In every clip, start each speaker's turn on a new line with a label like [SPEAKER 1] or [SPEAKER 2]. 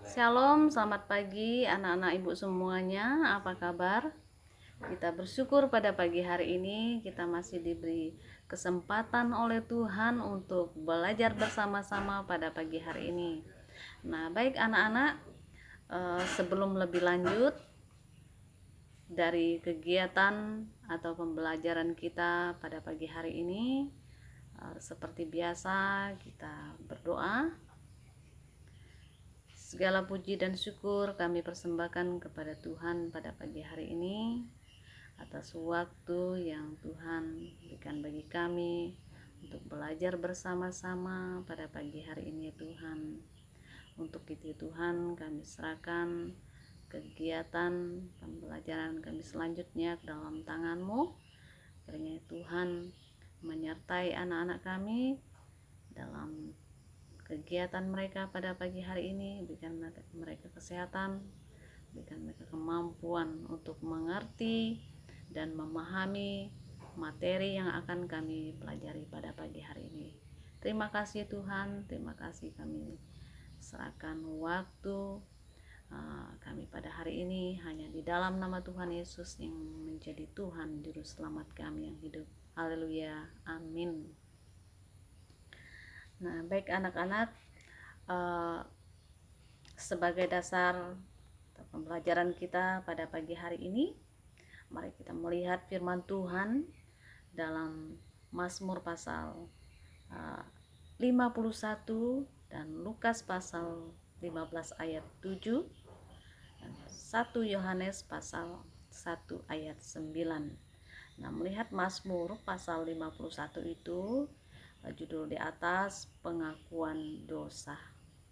[SPEAKER 1] Shalom, selamat pagi anak-anak ibu semuanya, apa kabar? Kita bersyukur pada pagi hari ini kita masih diberi kesempatan oleh Tuhan untuk belajar bersama-sama pada pagi hari ini. Nah, baik anak-anak, sebelum lebih lanjut dari kegiatan atau pembelajaran kita pada pagi hari ini, seperti biasa kita berdoa. Segala puji dan syukur kami persembahkan kepada Tuhan pada pagi hari ini atas waktu yang Tuhan berikan bagi kami untuk belajar bersama-sama pada pagi hari ini ya Tuhan. Untuk itu Tuhan kami serahkan kegiatan pembelajaran kami selanjutnya ke dalam tangan-Mu. Kiranya Tuhan menyertai anak-anak kami dalam kegiatan mereka pada pagi hari ini, berikan mereka kesehatan, berikan mereka kemampuan untuk mengerti dan memahami materi yang akan kami pelajari pada pagi hari ini. Terima kasih Tuhan, terima kasih kami serahkan waktu kami pada hari ini hanya di dalam nama Tuhan Yesus yang menjadi Tuhan Juru Selamat kami yang hidup. Haleluya, amin. Nah, baik anak-anak, sebagai dasar pembelajaran kita pada pagi hari ini, mari kita melihat firman Tuhan dalam Mazmur pasal 51 dan Lukas pasal 15 ayat 7 dan 1 Yohanes pasal 1 ayat 9. Nah, melihat Mazmur pasal 51 itu judul di atas pengakuan dosa.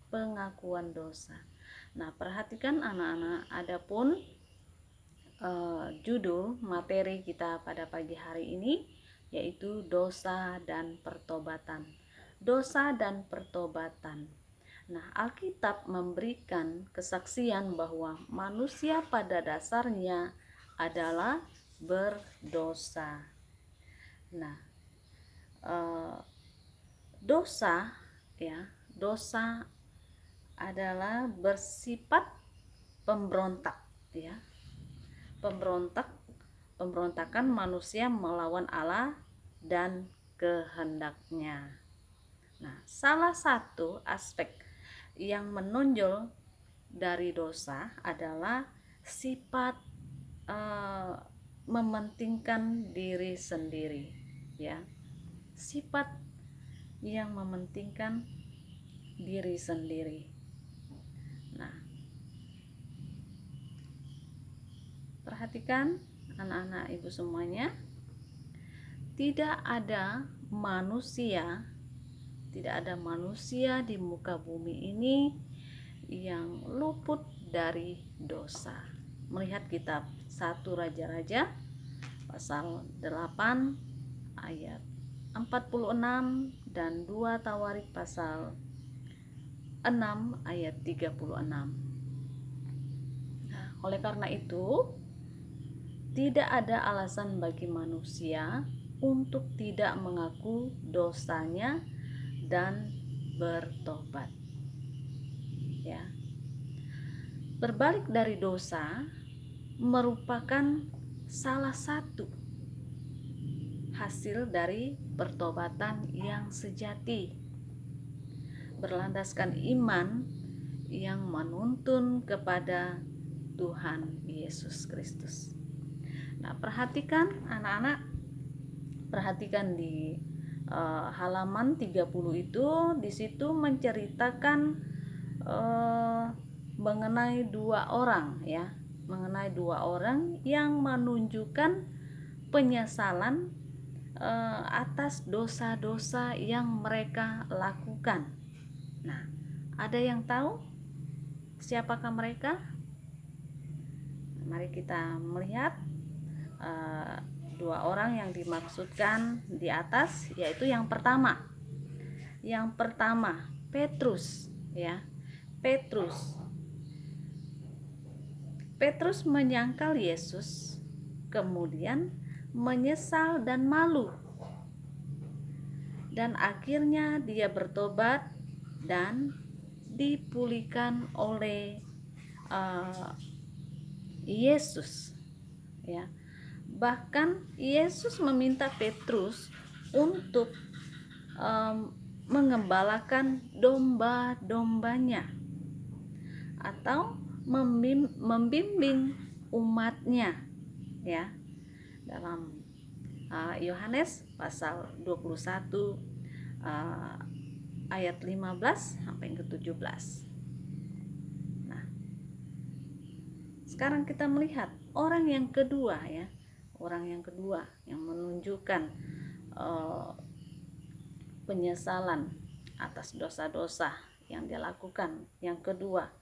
[SPEAKER 1] Pengakuan dosa. Nah, perhatikan anak-anak, adapun judul materi kita pada pagi hari ini yaitu dosa dan pertobatan. Dosa dan pertobatan. Nah, Alkitab memberikan kesaksian bahwa manusia pada dasarnya adalah berdosa. Nah, dosa adalah bersifat pemberontak, ya. Pemberontakan manusia melawan Allah dan kehendaknya. Nah, salah satu aspek yang menonjol dari dosa adalah sifat mementingkan diri sendiri, ya. Sifat yang mementingkan diri sendiri. Nah, perhatikan anak-anak ibu semuanya, tidak ada manusia di muka bumi ini yang luput dari dosa. Melihat kitab 1 Raja-Raja pasal 8 ayat 46 dan 2 Tawarik pasal 6 ayat 36. Nah, oleh karena itu tidak ada alasan bagi manusia untuk tidak mengaku dosanya dan bertobat. Ya. Berbalik dari dosa merupakan salah satu hasil dari pertobatan yang sejati, berlandaskan iman yang menuntun kepada Tuhan Yesus Kristus. Nah, perhatikan anak-anak, perhatikan di halaman 30 itu, di situ menceritakan mengenai dua orang, ya, mengenai dua orang yang menunjukkan penyesalan atas dosa-dosa yang mereka lakukan. Nah, ada yang tahu siapakah mereka? Mari kita melihat dua orang yang dimaksudkan di atas, yaitu yang pertama Petrus, ya. Petrus menyangkal Yesus, kemudian menyesal dan malu, dan akhirnya dia bertobat dan dipulihkan oleh Yesus, ya. Bahkan Yesus meminta Petrus untuk mengembalakan domba-dombanya atau membimbing umatnya, ya, dalam Yohanes pasal 21 ayat 15 sampai ke 17. Nah, sekarang kita melihat orang yang kedua, ya, orang yang kedua yang menunjukkan penyesalan atas dosa-dosa yang dia lakukan. Yang kedua,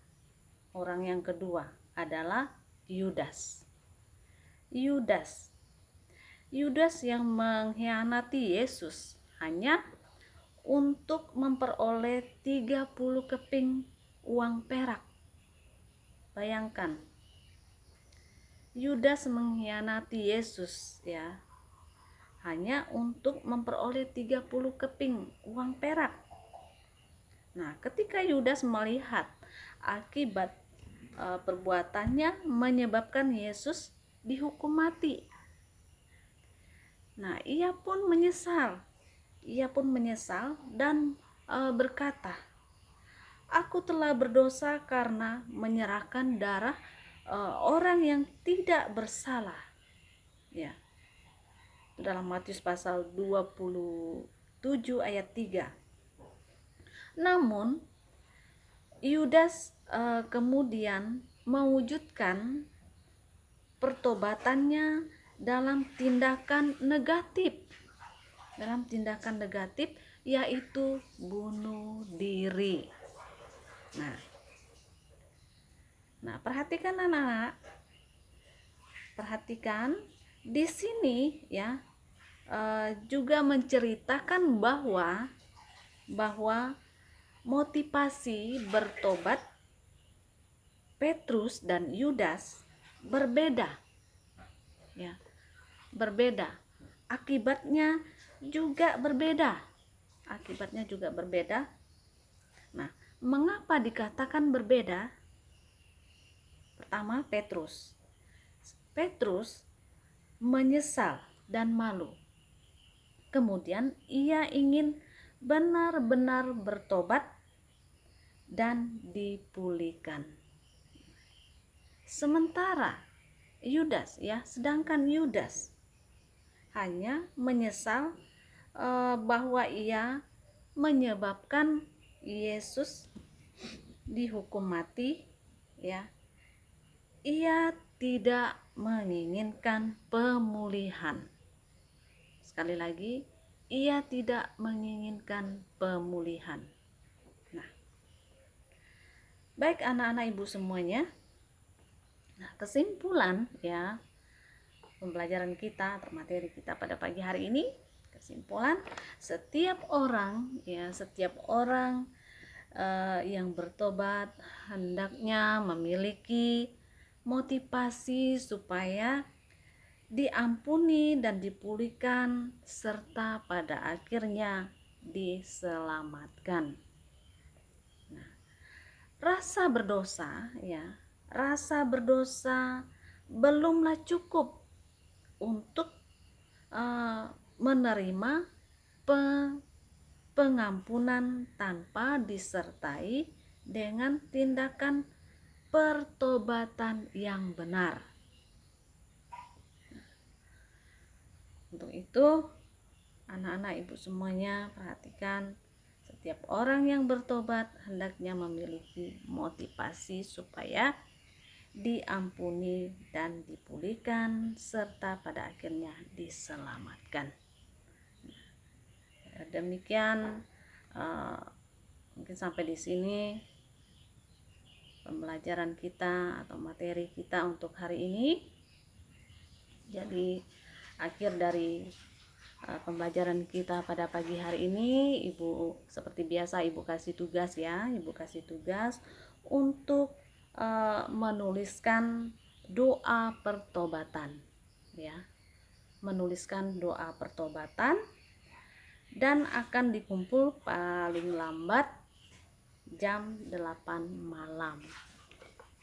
[SPEAKER 1] orang yang kedua adalah Yudas. Yudas yang mengkhianati Yesus hanya untuk memperoleh 30 keping uang perak. Bayangkan, Yudas mengkhianati Yesus, ya, hanya untuk memperoleh 30 keping uang perak. Nah, ketika Yudas melihat akibat perbuatannya menyebabkan Yesus dihukum mati, nah, ia pun menyesal dan berkata, "Aku telah berdosa karena menyerahkan darah orang yang tidak bersalah." Ya. Dalam Matius pasal 27 ayat 3. Namun Yudas kemudian mewujudkan pertobatannya dalam tindakan negatif, yaitu bunuh diri. Nah, perhatikan anak-anak, perhatikan di sini, ya, juga menceritakan bahwa motivasi bertobat Petrus dan Yudas berbeda, ya, berbeda. Akibatnya juga berbeda. Nah, mengapa dikatakan berbeda? Pertama, Petrus menyesal dan malu. Kemudian ia ingin benar-benar bertobat dan dipulihkan. Sedangkan Yudas hanya menyesal bahwa ia menyebabkan Yesus dihukum mati, ya. Ia tidak menginginkan pemulihan. Sekali lagi, ia tidak menginginkan pemulihan. Nah, baik anak-anak ibu semuanya. Nah, kesimpulan, ya, pembelajaran kita atau materi kita pada pagi hari ini, kesimpulan, setiap orang yang bertobat hendaknya memiliki motivasi supaya diampuni dan dipulihkan serta pada akhirnya diselamatkan. Nah, rasa berdosa belumlah cukup untuk menerima pengampunan tanpa disertai dengan tindakan pertobatan yang benar. Untuk itu, anak-anak ibu semuanya, perhatikan, setiap orang yang bertobat hendaknya memiliki motivasi supaya diampuni dan dipulihkan serta pada akhirnya diselamatkan. Demikian mungkin sampai di sini pembelajaran kita atau materi kita untuk hari ini. Jadi akhir dari pembelajaran kita pada pagi hari ini, Ibu seperti biasa Ibu kasih tugas, ya. Ibu kasih tugas untuk menuliskan doa pertobatan, ya. Menuliskan doa pertobatan dan akan dikumpul paling lambat jam 8 malam.